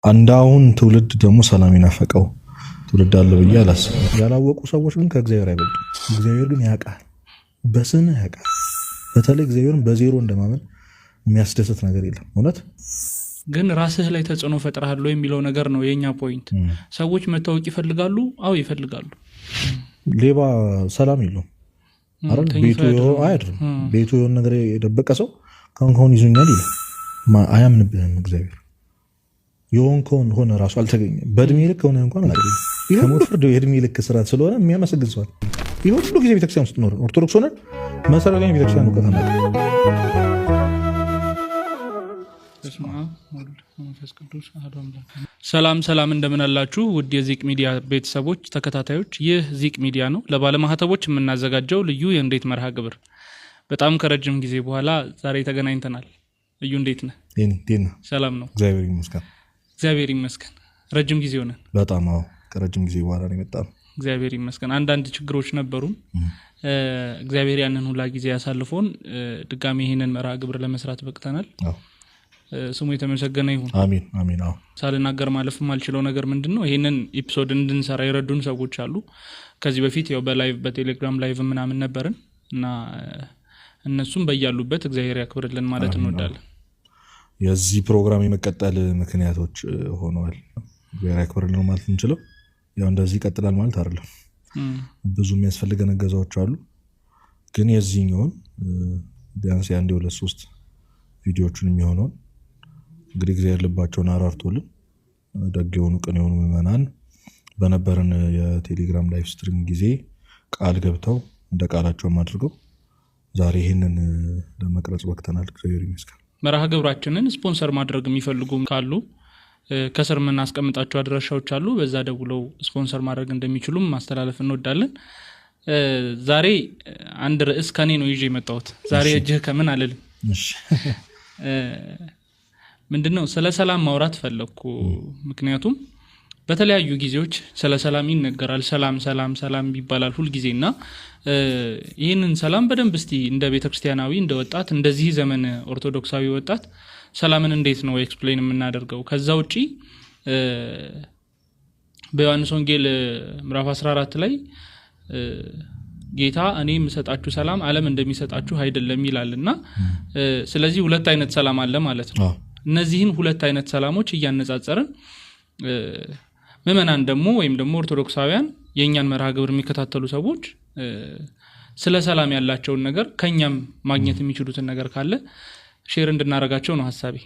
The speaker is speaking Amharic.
አንዳውን ትውልድ ደግሞ ሰላም ይናፈቀው ትውልድ አለ ብዬ አላስብም። ያላወቁ ሰዎች ግን ከእግዚአብሔር አይበልጡም። እግዚአብሔር ግን ያውቃል፣ በስንህ ያውቃል። በተለይ እግዚአብሔርን በዜሮ እንደማመን የሚያስደስት ነገር የለም። እውነት ግን ራስህ ላይ ተጽዕኖ ፈጥረሃል የሚለው ነገር ነው የኛ ፖይንት። ሰዎች መታወቅ ይፈልጋሉ። አዎ ይፈልጋሉ። ሌባ ሰላም የለውም አይደል? ቤቱ አይደለም። ቤቱ የሆነ ነገር የደበቀ ሰው ከሆነ ይዙኛል ይላል። አያምንብህም እግዚአብሔር። የሆንከውን ሆነ ራሱ አልተገኘም። በእድሜ ልክ ሆነ እንኳን አላገኘም። ከሞት ፍርድ የእድሜ ልክ ስርዓት ስለሆነ የሚያመሰግን ሰዋል። ይህ ሁሉ ጊዜ ቤተክርስቲያን ውስጥ ኖር ኦርቶዶክስ ሆነን መሰረታዊ ቤተክርስቲያን እውቀት አለ። ሰላም ሰላም፣ እንደምን አላችሁ ውድ የዚቅ ሚዲያ ቤተሰቦች ተከታታዮች። ይህ ዚቅ ሚዲያ ነው፣ ለባለማህተቦች የምናዘጋጀው ልዩ የእንዴት መርሃ ግብር። በጣም ከረጅም ጊዜ በኋላ ዛሬ ተገናኝተናል። እዩ እንዴት ነህ? ሰላም ነው? እግዚአብሔር ይመስገን። እግዚአብሔር ይመስገን። ረጅም ጊዜ ሆነን በጣም አዎ፣ ከረጅም ጊዜ በኋላ ነው የመጣነው። እግዚአብሔር ይመስገን። አንዳንድ ችግሮች ነበሩን። እግዚአብሔር ያንን ሁላ ጊዜ ያሳልፎን ድጋሚ ይሄንን መርሃ ግብር ለመስራት በቅተናል። ስሙ የተመሰገነ ይሁን። አሜን አሜን። አዎ፣ ሳልናገር ማለፍ የማልችለው ነገር ምንድነው፣ ይሄንን ኤፒሶድ እንድንሰራ የረዱን ሰዎች አሉ። ከዚህ በፊት ያው በላይቭ በቴሌግራም ላይቭ ምናምን ነበርን እና እነሱም በያሉበት እግዚአብሔር ያክብርልን ማለት እንወዳለን። የዚህ ፕሮግራም የመቀጠል ምክንያቶች ሆነዋል። እግዚአብሔር ያክብርልን ማለት እንችላለን። ያው እንደዚህ ይቀጥላል ማለት አይደለም። ብዙ የሚያስፈልገን እገዛዎች አሉ። ግን የዚህኛውን ቢያንስ የአንድ ሁለት ሶስት ቪዲዮዎችን የሚሆነውን እንግዲህ እግዚአብሔር ልባቸውን አራርቶልን ደግ የሆኑ ቅን የሆኑ ምዕመናን በነበረን የቴሌግራም ላይቭ ስትሪም ጊዜ ቃል ገብተው እንደ ቃላቸውም አድርገው ዛሬ ይህንን ለመቅረጽ ወቅተናል። እግዚአብሔር ይመስገን። መርሃ ግብራችንን ስፖንሰር ማድረግ የሚፈልጉ ካሉ ከስር የምናስቀምጣቸው አድራሻዎች አሉ። በዛ ደውለው ስፖንሰር ማድረግ እንደሚችሉም ማስተላለፍ እንወዳለን። ዛሬ አንድ ርዕስ ከኔ ነው ይዤ የመጣሁት። ዛሬ እጅህ ከምን አልልም። ምንድነው ስለ ሰላም ማውራት ፈለኩ። ምክንያቱም በተለያዩ ጊዜዎች ስለ ሰላም ይነገራል። ሰላም ሰላም ሰላም ይባላል ሁሉ ጊዜና ይህንን ሰላም በደንብ እስቲ እንደ ቤተክርስቲያናዊ እንደ ወጣት እንደዚህ ዘመን ኦርቶዶክሳዊ ወጣት ሰላምን እንዴት ነው ኤክስፕሌን የምናደርገው? ከዛ ውጪ በዮሐንስ ወንጌል ምዕራፍ 14 ላይ ጌታ እኔ የምሰጣችሁ ሰላም ዓለም እንደሚሰጣችሁ አይደለም ይላልና ስለዚህ ሁለት አይነት ሰላም አለ ማለት ነው። እነዚህን ሁለት አይነት ሰላሞች እያነጻጸርን ምዕመናን ደግሞ ወይም ደግሞ ኦርቶዶክሳውያን የኛን መርሃ ግብር የሚከታተሉ ሰዎች ስለ ሰላም ያላቸውን ነገር ከኛም ማግኘት የሚችሉትን ነገር ካለ ሼር እንድናረጋቸው ነው ሐሳቤ።